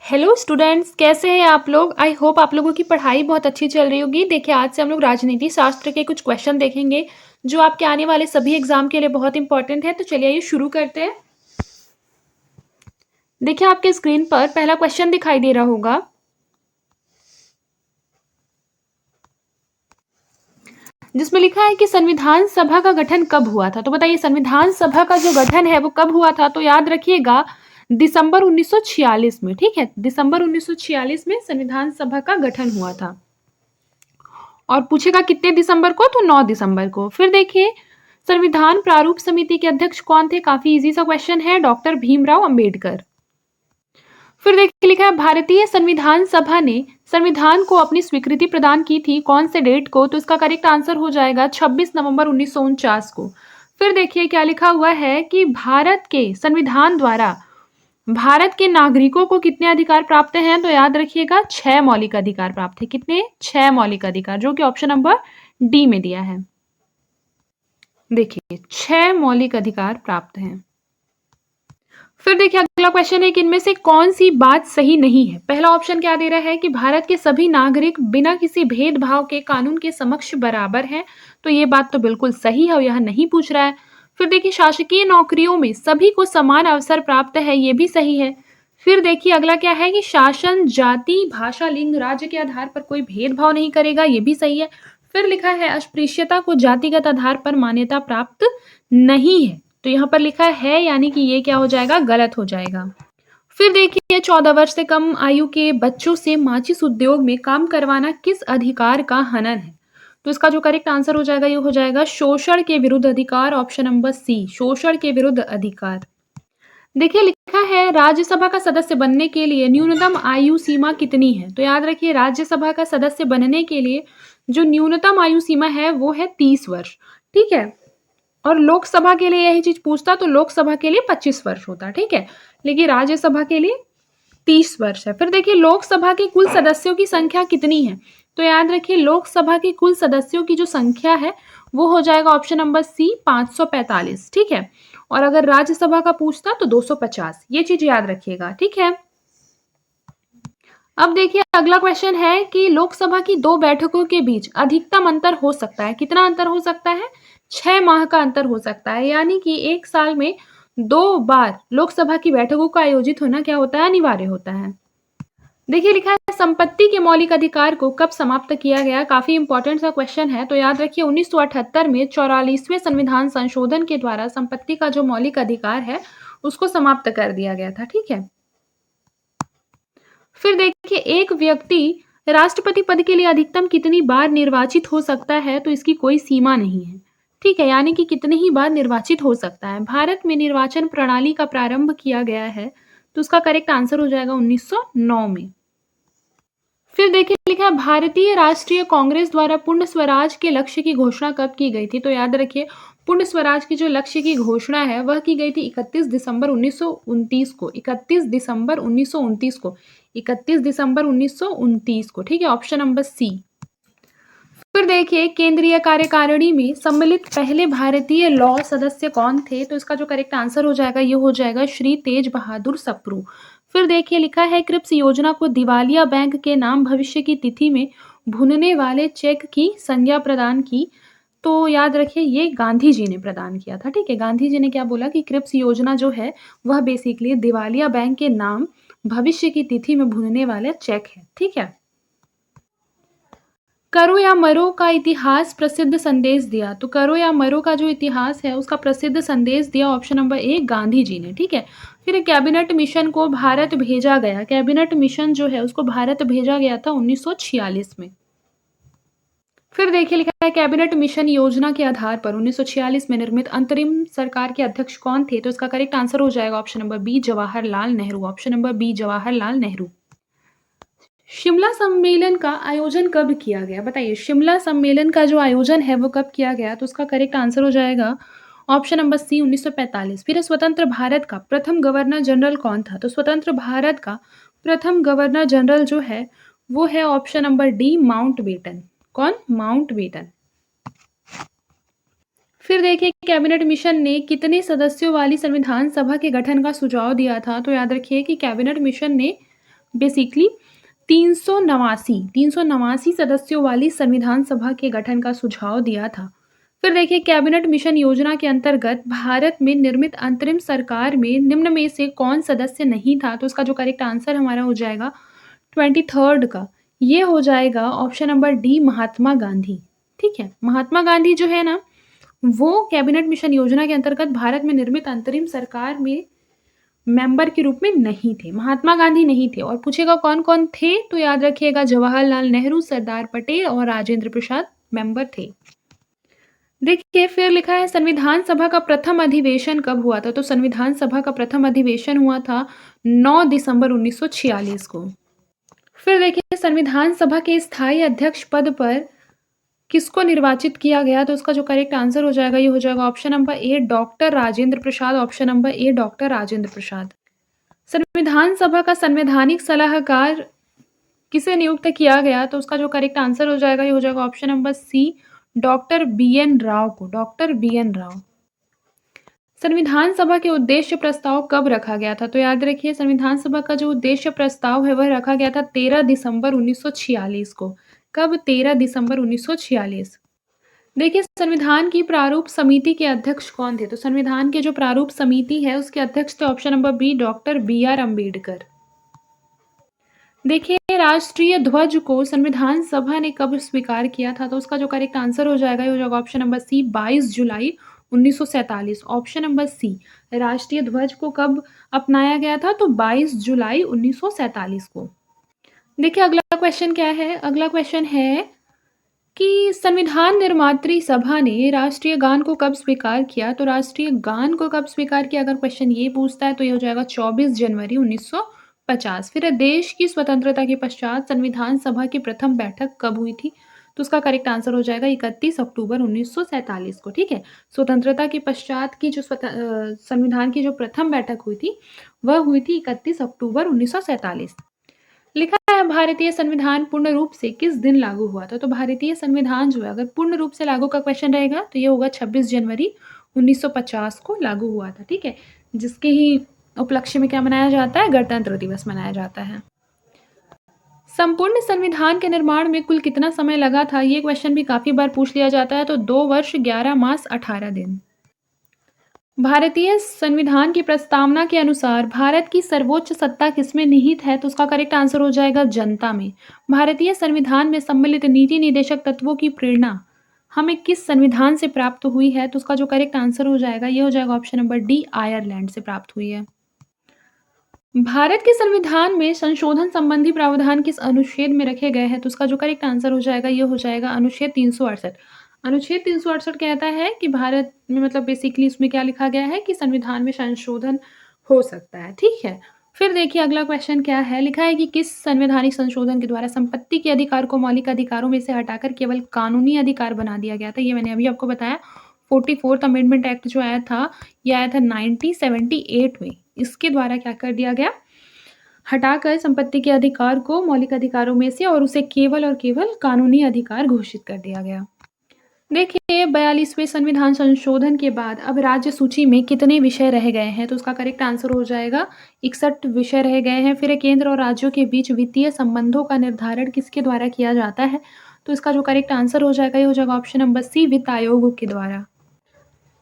Hello students, कैसे हैं आप लोग। आई होप आप लोगों की पढ़ाई बहुत अच्छी चल रही होगी। देखिए, आज से हम लोग राजनीति शास्त्र के कुछ क्वेश्चन देखेंगे जो आपके आने वाले सभी एग्जाम के लिए बहुत इंपॉर्टेंट है। तो चलिए ये शुरू करते हैं। देखिए, आपके स्क्रीन पर पहला क्वेश्चन दिखाई दे रहा होगा। जिसमें लिखा है कि संविधान सभा का गठन कब हुआ था। तो बताइए, संविधान सभा का जो गठन है वो कब हुआ था। तो याद रखिएगा, दिसंबर 1946 में। ठीक है, दिसंबर 1946 में संविधान सभा का गठन हुआ था। और पूछेगा कितने दिसंबर को, तो 9 दिसंबर को। फिर देखिए, संविधान प्रारूप समिति के अध्यक्ष कौन थे। काफी इजी सा क्वेश्चन है, डॉक्टर भीमराव अंबेडकर। फिर देखिए, लिखा है भारतीय संविधान सभा ने संविधान को अपनी स्वीकृति प्रदान की थी कौन से डेट को। तो इसका करेक्ट आंसर हो जाएगा 26 नवंबर 1949 को। फिर देखिए क्या लिखा हुआ है कि भारत के संविधान द्वारा भारत के नागरिकों को कितने अधिकार प्राप्त हैं। तो याद रखिएगा 6 मौलिक अधिकार प्राप्त है। कितने? 6 मौलिक अधिकार, जो कि ऑप्शन नंबर डी में दिया है। देखिए, 6 मौलिक अधिकार प्राप्त हैं। फिर देखिए, अगला क्वेश्चन है कि इनमें से कौन सी बात सही नहीं है। पहला ऑप्शन क्या दे रहा है कि भारत के सभी नागरिक बिना किसी भेदभाव के कानून के समक्ष बराबर हैं। तो ये बात तो बिल्कुल सही है और यह नहीं पूछ रहा है। फिर देखिए, शासकीय नौकरियों में सभी को समान अवसर प्राप्त है, ये भी सही है। फिर देखिए, अगला क्या है कि शासन जाति, भाषा, लिंग, राज्य के आधार पर कोई भेदभाव नहीं करेगा, ये भी सही है। फिर लिखा है अस्पृश्यता को जातिगत आधार पर मान्यता प्राप्त नहीं है। तो यहाँ पर लिखा है, यानी कि ये क्या हो जाएगा, गलत हो जाएगा। फिर देखिए, 14 वर्ष से कम आयु के बच्चों से माचिस उद्योग में काम करवाना किस अधिकार का हनन है। तो इसका जो करेक्ट आंसर हो जाएगा, ये हो जाएगा शोषण के विरुद्ध अधिकार, ऑप्शन नंबर सी, शोषण के विरुद्ध अधिकार। देखिए, लिखा है राज्यसभा का सदस्य बनने के लिए न्यूनतम आयु सीमा कितनी है। तो याद रखिए, राज्यसभा का सदस्य बनने के लिए जो न्यूनतम आयु सीमा है वो है 30 वर्ष। ठीक है, और लोकसभा के लिए यही चीज पूछता तो लोकसभा के लिए 25 वर्ष होता। ठीक है, लेकिन राज्यसभा के लिए 30 वर्ष है। फिर देखिए, लोकसभा के कुल सदस्यों की संख्या कितनी है। तो याद रखिए, लोकसभा के कुल सदस्यों की जो संख्या है वो हो जाएगा ऑप्शन नंबर सी, 545। ठीक है, और अगर राज्यसभा का पूछता तो 250। ये चीज याद रखिएगा। ठीक है, अब देखिए अगला क्वेश्चन है कि लोकसभा की 2 बैठकों के बीच अधिकतम अंतर हो सकता है। कितना अंतर हो सकता है? 6 माह का अंतर हो सकता है, यानी कि एक साल में 2 बार लोकसभा की बैठकों का आयोजित होना क्या होता है, अनिवार्य होता है। देखिए, लिखा है संपत्ति के मौलिक अधिकार को कब समाप्त किया गया। काफी इंपॉर्टेंट सा क्वेश्चन है। तो याद रखिए, 1978 में 44वें संविधान संशोधन के द्वारा संपत्ति का जो मौलिक अधिकार है उसको समाप्त कर दिया गया था। ठीक है, फिर देखिए, एक व्यक्ति राष्ट्रपति पद के लिए अधिकतम कितनी बार निर्वाचित हो सकता है। तो इसकी कोई सीमा नहीं है। ठीक है, यानी कि कितनी ही बार निर्वाचित हो सकता है। भारत में निर्वाचन प्रणाली का प्रारंभ किया गया है, तो उसका करेक्ट आंसर हो जाएगा 1909 में। फिर देखिए, लिखा है भारतीय राष्ट्रीय कांग्रेस द्वारा पूर्ण स्वराज के लक्ष्य की घोषणा कब की गई थी। तो याद रखिए, पूर्ण स्वराज की जो लक्ष्य की घोषणा है वह की गई थी 31 दिसंबर 1929 को। 31 दिसंबर 1929 को। 31 दिसंबर 1929 को। ठीक है, ऑप्शन नंबर सी। फिर देखिए, केंद्रीय कार्यकारिणी में सम्मिलित पहले भारतीय लॉ सदस्य कौन थे। तो इसका जो करेक्ट आंसर हो जाएगा, ये हो जाएगा श्री तेज बहादुर सप्रू। फिर देखिए, लिखा है क्रिप्स योजना को दिवालिया बैंक के नाम भविष्य की तिथि में भुनने वाले चेक की संज्ञा प्रदान की। तो याद रखिए, ये गांधी जी ने प्रदान किया था। ठीक है, गांधी जी ने क्या बोला कि क्रिप्स योजना जो है वह बेसिकली दिवालिया बैंक के नाम भविष्य की तिथि में भुनने वाले चेक है। ठीक है, करो या मरो का इतिहास प्रसिद्ध संदेश दिया। तो करो या मरो का जो इतिहास है उसका प्रसिद्ध संदेश दिया, ऑप्शन नंबर ए, गांधी जी ने। ठीक है, फिर कैबिनेट मिशन को भारत भेजा गया। कैबिनेट मिशन जो है उसको भारत भेजा गया था 1946 में। फिर देखिए, लिखा है कैबिनेट मिशन योजना के आधार पर 1946 में निर्मित अंतरिम सरकार के अध्यक्ष कौन थे। तो इसका करेक्ट आंसर हो जाएगा option number B, Jawaharlal Nehru. Option number B, Jawaharlal Nehru. Shimla सम्मेलन का आयोजन कब किया गया। बताइए, शिमला सम्मेलन का जो आयोजन है वो कब किया गया। तो उसका करेक्ट आंसर हो जाएगा ऑप्शन नंबर सी, 1945। फिर स्वतंत्र भारत का प्रथम गवर्नर जनरल कौन था। तो स्वतंत्र भारत का प्रथम गवर्नर जनरल जो है वो है ऑप्शन नंबर डी, माउंटबेटन। कौन? माउंटबेटन। फिर देखिए, कैबिनेट मिशन ने कितने सदस्यों वाली संविधान सभा के गठन का सुझाव दिया था। तो याद रखिए कि कैबिनेट मिशन ने बेसिकली 389 सदस्यों वाली संविधान सभा के गठन का सुझाव दिया था। फिर देखिए कैबिनेट मिशन योजना के अंतर्गत भारत में निर्मित अंतरिम सरकार में निम्न में से कौन सदस्य नहीं था? तो इसका जो करेक्ट आंसर हमारा हो जाएगा 23rd का, ये हो जाएगा option number D Mahatma Gandhi. ठीक है, महात्मा गांधी जो है ना, वो कैबिनेट मिशन योजना के अंतर्गत भारत में निर्मित अंतरिम सरकार में मेंबर के रूप में नहीं थे, महात्मा गांधी नहीं थे। और पूछेगा कौन-कौन थे? तो याद रखिएगा जवाहरलाल नेहरू, सरदार पटेल और राजेंद्र प्रसाद मेंबर थे। देखिए फिर लिखा है संविधान सभा का प्रथम अधिवेशन कब हुआ था? तो संविधान सभा का प्रथम अधिवेशन हुआ था 9 दिसंबर 1946 को। फिर देखिए संविधान सभा के स्थायी अध्यक्ष पद पर किसको निर्वाचित किया गया? तो उसका जो करेक्ट आंसर हो जाएगा ये हो जाएगा option number A doctor Rajendra Prasad, option number A doctor Rajendra Prasad. संविधान सभा का संवैधानिक सलाहकार किसे नियुक्त किया गया? तो उसका जो करेक्ट आंसर हो जाएगा ये हो जाएगा option number C doctor B N. Rao को, डॉक्टर बी.एन. राव। संविधान सभा के उद्देश्य प्रस्ताव कब रखा गया था? तो याद रखिए संविधान सभा का जो उद्देश्य प्रस्ताव है वह रखा गया था 13 दिसंबर 1946 को। कब? 13 दिसंबर 1946। देखिए संविधान की प्रारूप समिति के अध्यक्ष कौन थे? तो संविधान के जो प्रारूप समिति है उसके अध्यक्ष थे option number B doctor B R. Ambedkar. देखिए राष्ट्रीय ध्वज को संविधान सभा ने कब स्वीकार किया था? तो उसका जो करेक्ट आंसर हो जाएगा ये हो जाएगा ऑप्शन नंबर सी 22 जुलाई 1947। ऑप्शन नंबर सी राष्ट्रीय ध्वज को कब अपनाया गया था? तो 22 जुलाई 1947 को। देखिए अगला क्वेश्चन क्या है? अगला क्वेश्चन है कि संविधान निर्मात्री सभा ने राष्ट्रीय गान को कब स्वीकार किया? तो राष्ट्रीय गान को कब स्वीकार किया अगर क्वेश्चन ये पूछता है तो ये हो जाएगा 24 जनवरी 1950। फिर देश की स्वतंत्रता के पश्चात संविधान सभा की प्रथम बैठक कब हुई थी? तो उसका करेक्ट आंसर हो जाएगा 31 अक्टूबर 1947 को। ठीक है, स्वतंत्रता के पश्चात की जो संविधान की जो प्रथम बैठक हुई थी वह हुई थी 31 अक्टूबर 1947। लिखा है भारतीय संविधान पूर्ण रूप से किस दिन लागू हुआ था? तो भारतीय संविधान जो है अगर पूर्ण रूप से लागू का क्वेश्चन रहेगा तो ये होगा 26 जनवरी 1950 को लागू हुआ था। ठीक है, जिसके ही उपलक्ष्य में क्या मनाया जाता है? गणतंत्र दिवस मनाया जाता है। संपूर्ण संविधान के निर्माण में कुल कितना समय लगा था? ये क्वेश्चन भी काफी बार पूछ लिया जाता है। तो 2 वर्ष 11 मास 18 दिन। भारतीय संविधान की प्रस्तावना के अनुसार भारत की सर्वोच्च सत्ता किसमें निहित है? तो उसका करेक्ट आंसर हो जाएगा जनता में। भारतीय संविधान में सम्मिलित नीति निर्देशक तत्वों की प्रेरणा हमें किस संविधान से प्राप्त हुई है? तो उसका जो करेक्ट आंसर हो जाएगा ये हो जाएगा ऑप्शन नंबर डी आयरलैंड से प्राप्त हुई है। भारत के संविधान में संशोधन संबंधी प्रावधान किस अनुच्छेद में रखे गए हैं? तो उसका जो करेक्ट आंसर हो जाएगा ये हो जाएगा अनुच्छेद 368। अनुच्छेद 368 कहता है कि भारत में मतलब बेसिकली इसमें क्या लिखा गया है कि संविधान में संशोधन हो सकता है। ठीक है, फिर देखिए अगला क्वेश्चन क्या है? लिखा है कि किस संवैधानिक संशोधन के द्वारा संपत्ति के अधिकार को मौलिक अधिकारों में से हटाकर केवल कानूनी अधिकार बना दिया गया था? ये मैंने अभी आपको बताया 44th अमेंडमेंट एक्ट जो आया था ये आया था 1978 में। इसके द्वारा क्या कर दिया गया? हटाकर संपत्ति के अधिकार को मौलिक अधिकारों में से और उसे केवल और केवल कानूनी अधिकार घोषित कर दिया गया। देखिए 42वें संविधान संशोधन के बाद अब राज्य सूची में कितने विषय रह गए हैं? तो उसका करेक्ट आंसर हो जाएगा 61 विषय रह गए हैं। फिर केंद्र और राज्यों के बीच वित्तीय संबंधों का निर्धारण किसके द्वारा किया जाता है? तो इसका जो करेक्ट आंसर हो जाएगा ये हो जाएगा ऑप्शन नंबर सी वित्त आयोग के द्वारा।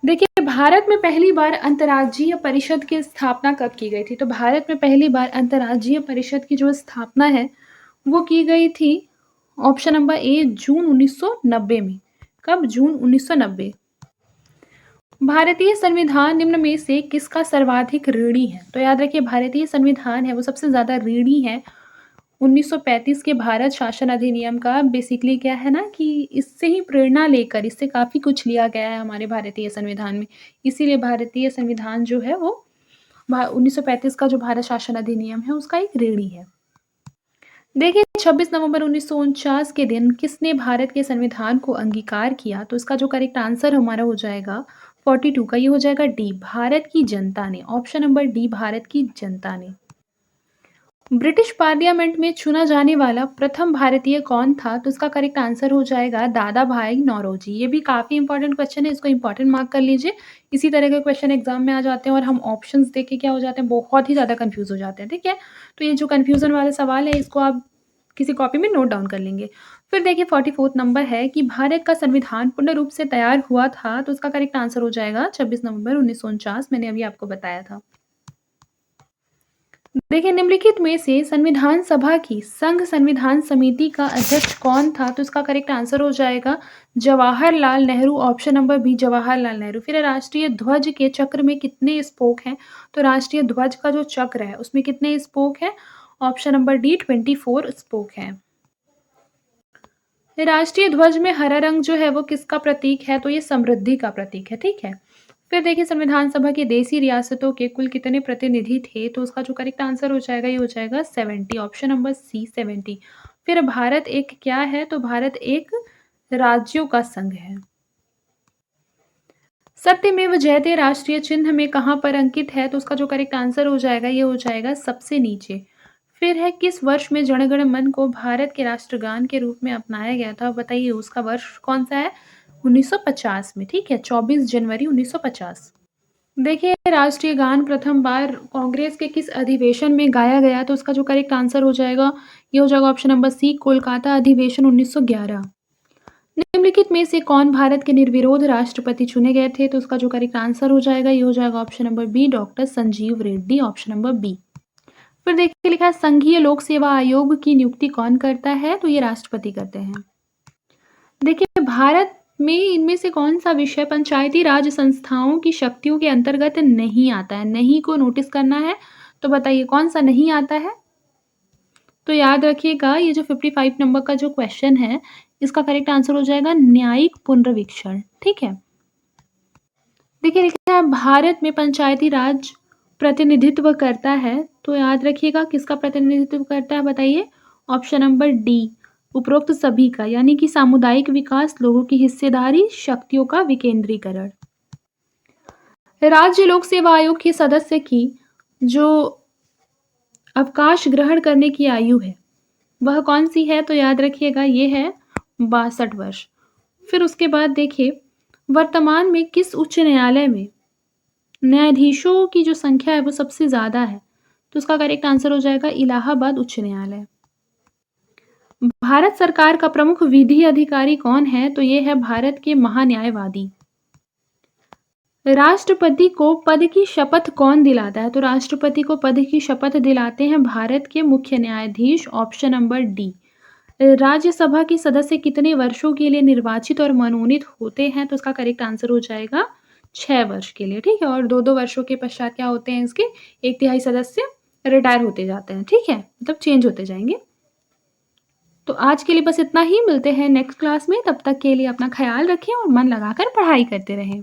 देखिए भारत में पहली बार अंतर्राज्यीय परिषद की स्थापना कब की गई थी? तो भारत में पहली बार अंतर्राज्यीय परिषद की जो स्थापना है वो की गई थी ऑप्शन नंबर ए जून 1990 में। कब? जून 1990। भारतीय संविधान निम्न में से किसका सर्वाधिक ऋणी है? तो याद रखिए भारतीय संविधान है वो सबसे ज्यादा ऋणी है 1935 के भारत शासन अधिनियम का। बेसिकली क्या है ना कि इससे ही प्रेरणा लेकर इससे काफ़ी कुछ लिया गया है हमारे भारतीय संविधान में। इसीलिए भारतीय संविधान जो है वो 1935 का जो भारत शासन अधिनियम है उसका एक ऋणी है। देखिए 26 नवंबर 1949 के दिन किसने भारत के संविधान को अंगीकार किया? तो इसका जो करेक्ट आंसर हमारा हो जाएगा 42 का, ये हो जाएगा डी भारत की जनता ने। ऑप्शन नंबर डी भारत की जनता ने। ब्रिटिश पार्लियामेंट में चुना जाने वाला प्रथम भारतीय कौन था? तो इसका करेक्ट आंसर हो जाएगा दादा भाई नौरोजी। ये भी काफ़ी इंपॉर्टेंट क्वेश्चन है, इसको इंपॉर्टेंट मार्क कर लीजिए। इसी तरह के क्वेश्चन एग्जाम में आ जाते हैं और हम ऑप्शंस देख के क्या हो जाते हैं, बहुत ही ज़्यादा कंफ्यूज हो जाते हैं, ठीक है? तो ये जो कन्फ्यूजन वाले सवाल है, इसको आप किसी कॉपी में नोट डाउन कर लेंगे। फिर देखिए 44th नंबर है कि भारत का संविधान पूर्ण रूप से तैयार हुआ था, तो इसका करेक्ट आंसर हो जाएगा 26 नवंबर 1949। मैंने अभी आपको बताया था। देखिए निम्नलिखित में से संविधान सभा की संघ संविधान समिति का अध्यक्ष कौन था? तो इसका करेक्ट आंसर हो जाएगा Jawaharlal Nehru. Option number B Jawaharlal Nehru. फिर राष्ट्रीय ध्वज के चक्र में कितने स्पोक हैं? तो राष्ट्रीय ध्वज का जो चक्र है उसमें कितने स्पोक हैं? ऑप्शन नंबर डी 24 स्पोक हैं। राष्ट्रीय ध्वज में हरा रंग जो है वो किसका प्रतीक है? तो ये समृद्धि का प्रतीक है, ठीक है। फिर देखिए संविधान सभा की देशी रियासतों के कुल कितने प्रतिनिधि थे? तो उसका जो करेक्ट आंसर हो जाएगा ये हो जाएगा 70। Option number C 70। फिर भारत एक क्या है? तो भारत एक राज्यों का संघ है। सत्यमेव जयते राष्ट्रीय चिन्ह में कहाँ पर अंकित है? तो उसका जो करेक्ट आंसर हो जाएगा ये हो जाएगा सबसे नीचे। फिर है किस वर्ष में जन गण मन को भारत के राष्ट्रगान के रूप में अपनाया गया था? बताइए उसका वर्ष कौन सा है? 1950 में, ठीक है, 24 जनवरी 1950। देखिए राष्ट्रीय गान प्रथम बार कांग्रेस के किस अधिवेशन में गाया गया? तो उसका जो करेक्ट आंसर हो जाएगा ये हो जाएगा ऑप्शन नंबर सी कोलकाता अधिवेशन 1911। निम्नलिखित में से कौन भारत के निर्विरोध राष्ट्रपति चुने गए थे? तो उसका जो करेक्ट आंसर हो जाएगा ये हो जाएगा option number B doctor Sanjeev Reddy. Option number B. फिर देखिए लिखा है संघीय लोक सेवा आयोग की नियुक्ति कौन करता है? तो ये राष्ट्रपति करते हैं। देखिए भारत में इनमें से कौन सा विषय पंचायती राज संस्थाओं की शक्तियों के अंतर्गत नहीं आता है? नहीं को नोटिस करना है, तो बताइए कौन सा नहीं आता है? तो याद रखिएगा ये जो 55 नंबर का जो क्वेश्चन है इसका करेक्ट आंसर हो जाएगा न्यायिक पुनर्वीक्षण, ठीक है। देखिए लिखा है भारत में पंचायती राज प्रतिनिधित्व करता है, तो याद रखिएगा किसका प्रतिनिधित्व करता है बताइए? ऑप्शन नंबर डी उपरोक्त सभी का, यानी कि सामुदायिक विकास, लोगों की हिस्सेदारी, शक्तियों का विकेंद्रीकरण। राज्य लोक सेवा आयोग के सदस्य की जो अवकाश ग्रहण करने की आयु है वह कौन सी है? तो याद रखिएगा ये है 62 वर्ष। फिर उसके बाद देखिए वर्तमान में किस उच्च न्यायालय में न्यायाधीशों की जो संख्या है वो सबसे ज़्यादा है? तो उसका करेक्ट आंसर हो जाएगा इलाहाबाद उच्च न्यायालय। भारत सरकार का प्रमुख विधि अधिकारी कौन है? तो ये है भारत के महान्यायवादी। राष्ट्रपति को पद की शपथ कौन दिलाता है? तो राष्ट्रपति को पद की शपथ दिलाते हैं भारत के मुख्य न्यायाधीश। Option number D. राज्यसभा के सदस्य कितने वर्षों के लिए निर्वाचित और मनोनीत होते हैं? तो उसका करेक्ट आंसर हो जाएगा 6 वर्ष के लिए, ठीक है। और 2-2 वर्षों के पश्चात क्या होते हैं इसके 1/3 सदस्य रिटायर होते जाते हैं, ठीक है, मतलब चेंज होते जाएंगे। तो आज के लिए बस इतना ही, मिलते हैं नेक्स्ट क्लास में। तब तक के लिए अपना ख्याल रखें और मन लगाकर पढ़ाई करते रहें।